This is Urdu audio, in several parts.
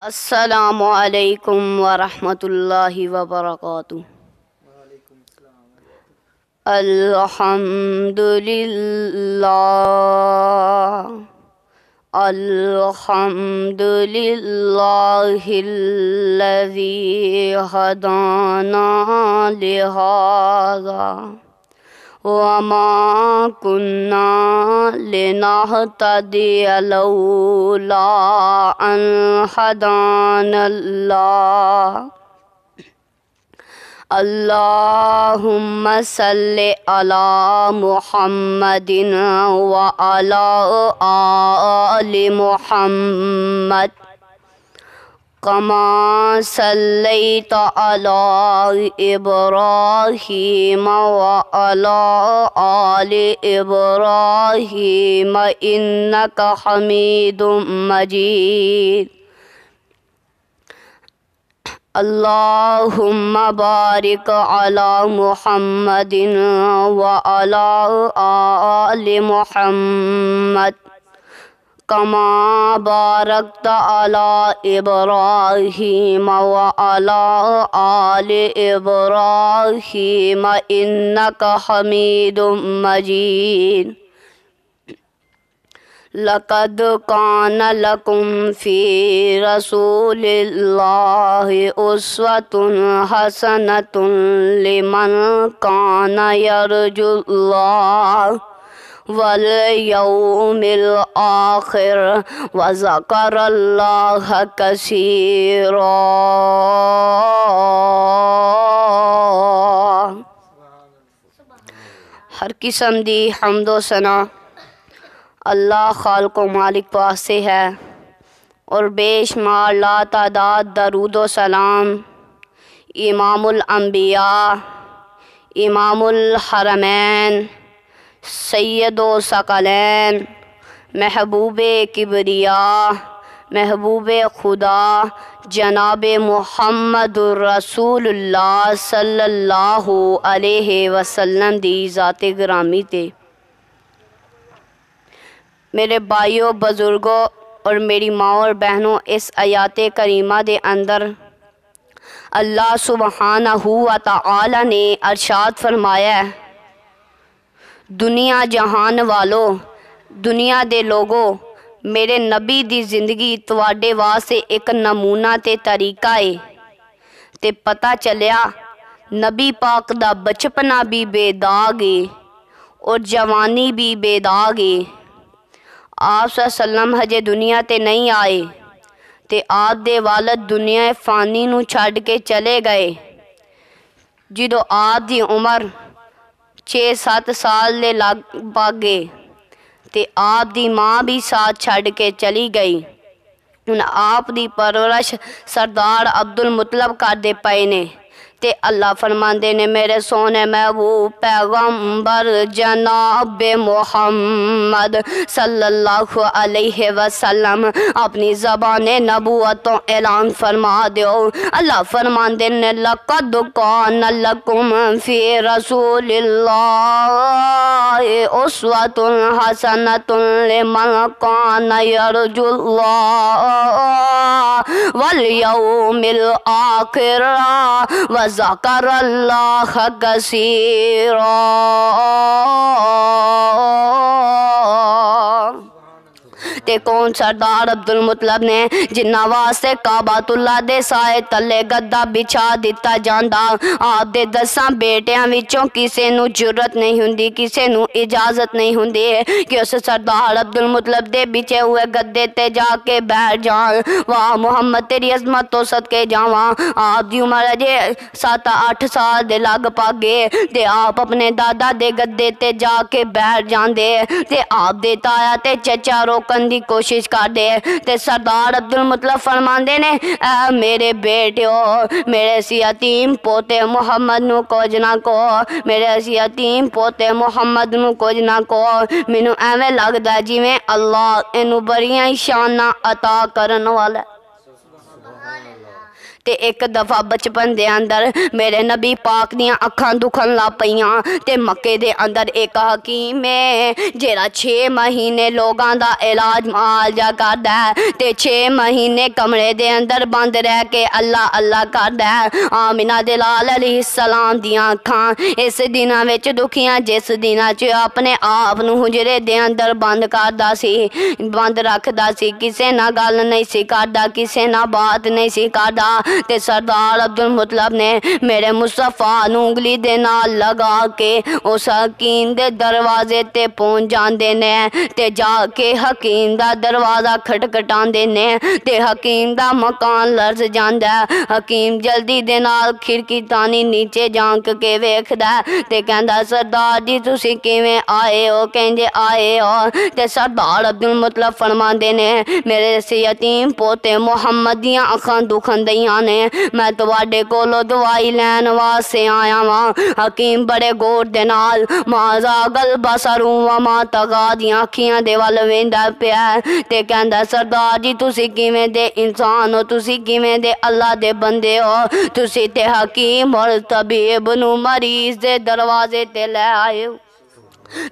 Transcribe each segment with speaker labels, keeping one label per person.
Speaker 1: السلام علیکم ورحمۃ اللہ وبرکاتہ۔ الحمد للہ الحمد للہ الذی ہدانا لہذا وما كنا لنهتدي لولا أن هدانا الله اللهم صل على محمد وعلى آل محمد كما صليت على إبراهيم وعلى آل إبراهيم إنك حميد مجيد اللهم بارك على محمد وعلى آل محمد كما باركت على إبراهيم وعلى آل إبراهيم إنك حميد مجيد لقد كان لكم في رسول الله أسوة حسنة لمن كان يرجو الله واليوم الآخر وذكر الله كثيرا۔ ہر قسم دی حمد و ثنا اللہ خالق و مالک پاک سے ہے، اور بے شمار لا تعداد درود و سلام امام الانبیاء امام الحرمین سید و ثقلین محبوب کبریا محبوب خدا جناب محمد رسول اللہ صلی اللہ علیہ وسلم دی ذات گرامی تے۔ میرے بھائیوں، بزرگوں اور میری ماں اور بہنوں، اس آیات کریمہ دے اندر اللہ سبحانہ و تعالی نے ارشاد فرمایا ہے، دنیا جہان والو، دنیا دے لوگو، میرے نبی دی زندگی تواڈے واسطے ایک نمونہ تے طریقہ ہے۔ تے پتہ چلیا نبی پاک دا بچپنا بھی بے داغ ہے اور جوانی بھی بے داغ ہے۔ آپ صلی اللہ علیہ وسلم ہجے دنیا تے نہیں آئے تے آپ دے والد دنیا فانی نو چھڈ کے چلے گئے۔ جدو آپ دی عمر 6-7 سال دے لگ بھگ تے آپ دی ماں بھی ساتھ چھڈ کے چلی گئی۔ ہن آپ دی پرورش سردار عبدالمطلب کردے پئے نے تے اللہ فرماندے نے، میرے سونے محبوب پیغمبر جناب محمد صلی اللہ علیہ وسلم اپنی زبان نبوتوں اعلان فرما دیو۔ اللہ فرماندے نے، لقد کان لکم فی رسول اللہ اسوۃ حسنۃ لمن کان یرجو اللہ والیوم الآخر وذکر اللہ کثیرا۔ تے کون سردار عبدالمطلب نے جنہ واسطے کعبۃ اللہ دے سائے تلے گدا بچھا دیتا جاندا۔ آپ دے 10 بیٹیاں وچوں کسے نو جرت نہیں ہوندی، کسے نو اجازت نہیں ہوندی کہ اس سردار عبدالمطلب دے بچھے ہوئے گدے تے جا کے بیٹھ جان۔ واہ محمد تیری عظمت تو صدقے جاواں۔ آپ دی عمر اجے 7-8 سال دے لگ پاگے تے آپ اپنے دادا دے گدے تے جا کے بیٹھ جاندے تے آپ دے تایا تے چچا روکن دی کوشش کر دے تے سردار عبدالمطلب فرماندے نے، اے میرے بیٹیو، میرے سی یتیم پوتے محمد نو کچھ نہ کو، میرے سی یتیم پوتے محمد نو کچھ نہ کو۔ مینو ایویں لگدا جویں اللہ اینو بڑیاں شاناں عطا کرن والا ہے۔ تے ایک دفعہ بچپن دے اندر میرے نبی پاک دیاں اکھاں دکھن لا پیاں تے مکے دے اندر ایک حکیم ہے جیڑا 6 مہینے لوگاں دا علاج معالجہ کردا ہے تے 6 مہینے کمرے دے اندر بند رہ کے اللہ اللہ کردا ہے۔ آمینہ دے لال علیہ السلام دیاں اکھاں اس دناں وچ دکھیاں جس دناں چ اپنے آپ نو حجرے دے اندر بند کردا سی، بند رکھدا سی، کسے نہ گل نہیں سی کردا، کسے نہ بات نہیں سی کردا تے سردار عبدالمطلب نے میرے مصطفیٰ نو انگلی دے نال لگا کے اس حکیم دے دروازے تے پہنچ جاندے نے تے جا کے حکیم دا دروازہ کھٹکھٹاندے نے تے حکیم دا مکان لرز جاندا ہے۔ حکیم جلدی دے نال کھڑکی تانی نیچے جھانک کے ویکھدا تے کہندا سردار جی تسی کیویں آئے ہو؟ کہندے آئے ہو تے سردار عبدالمطلب فرماندے نے میرے اس یتیم پوتے محمد دیاں اکھاں دکھن دیاں نے، میں تواڈے کولوں دوائی لین واسطے آیا واں۔ حکیم بڑے غور دے نال ما زاغل بصر وما طغی دیاں اکھیاں دے ول ویندا پیا تے کہندا سردار جی تسی کیویں دے انسان ہو، تسی کیویں دے اللہ دے بندے ہو، تسی تے حکیم اور طبیب نو مریض دے دروازے تے لے آئے ہو،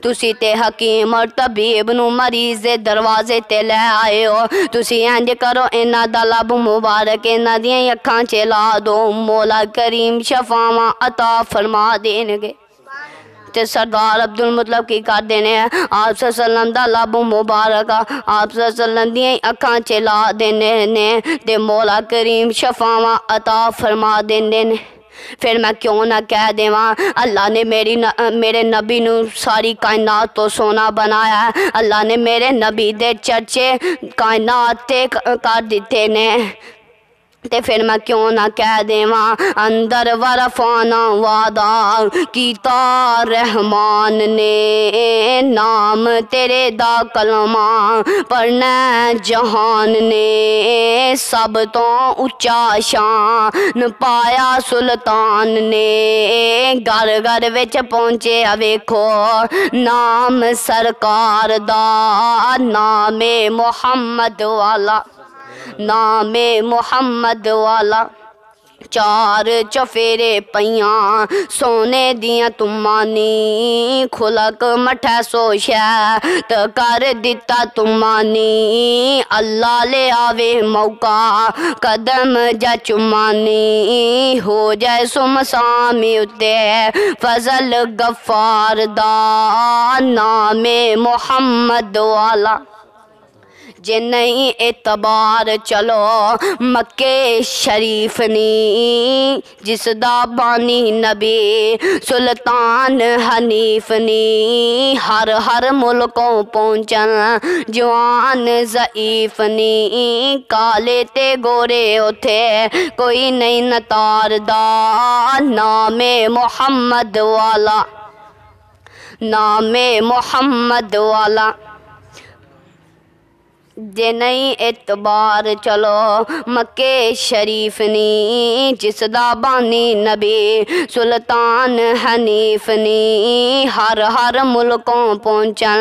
Speaker 1: تسی تے حکیم اور طبیب نو مریض دے دروازے تے لے آئے ہو، تسی انج کرو انہاں دا لب مبارک انہاں دیاں اکھاں چ لا دو، مولا کریم شفاواں عطا فرما دین گے۔ تے سردار عبدالمطلب کی کر دینے آپ صلی اللہ علیہ وسلم دا لب مبارک آپ صلی اللہ علیہ وسلم دیاں اکھاں چ لا دینے نے تے مولا کریم شفاواں عطا فرما دیندے نے۔ پھر میں کیوں نہ کہہ دیواں اللہ نے میرے نبی نو ساری کائنات تو سونا بنایا ہے، اللہ نے میرے نبی دے چرچے کائنات تے کر دیتے نے تے پھر میں کیوں نہ کہہ دیواں اندر ورفانا وعدہ کیتا رحمان نے، نام تیرے دا کلمہ پڑھنا جہان نے، سب تو اچا شان پایا سلطان نے، گھر گھر وچ پہنچے ویکھو نام سرکار دا، نام محمد والا، نام محمد والا، چار چفیرے پیاں سونے دیاں تمانی، کھلک مٹھا سو شہد کر دیتا تمانی، اللہ لے آوے موقع قدم جا چمانی، ہو جائے سمسامی اتے فضل غفار دا، نام محمد والا۔ جے نہیں اعتبار چلو مکے شریف نی، جس دا بانی نبی سلطان حنیف نی، ہر ملکوں پہنچن جوان ضعیف نی، کالے تے گورے اتھے کوئی نہیں نتار دا، نام محمد والا، نام محمد والا۔ جے نہیں اعتبار چلو مکے شریف نی، جس دا بانی نبی سلطان حنیف نی، ہر ملکوں پہنچن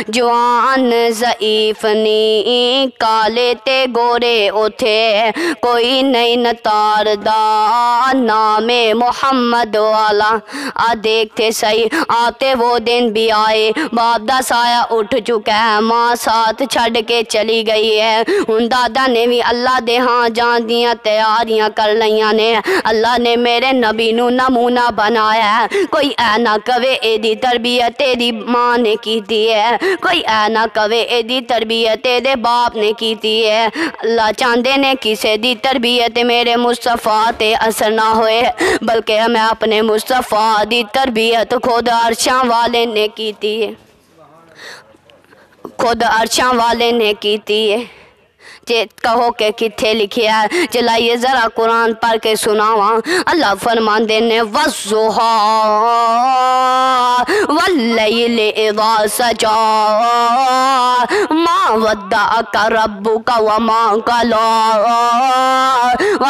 Speaker 1: جوان ضعیف نی، کالے تے گورے اتھے کوئی نہیں نتار دا، نام محمد والا۔ دیکھتے صحیح آتے وہ دن بھی آئے، باپ دا سایہ اٹھ چکا ہے، ماں ساتھ چھڑ کے چلی گئی ہے، ان دادا نے بھی اللہ دے ہاں جان دیاں تیاریاں کر لیاں نے، اللہ نے میرے نبی نو نمونہ بنایا ہے، کوئی اے نہ کہے اے دی تربیت تیری ماں نے کیتی ہے، کوئی اے نہ کہے اے دی تربیت تیرے باپ نے کیتی ہے، اللہ چاندے نے کسے دی تربیت میرے مصطفیٰ تے اثر نہ ہوئے، بلکہ میں اپنے مصطفیٰ دی تربیت خود عرشاں والے نے کیتی ہے، خود عرشاں والے نے کیتی ہے۔ کہو کہ کتھے لکھیا ہے، چلائیے ذرا قرآن پڑھ کے سناواں۔ اللہ فرماندے نے والضحیٰ واللیل اذا سجا ما ودعک ربک وما قلا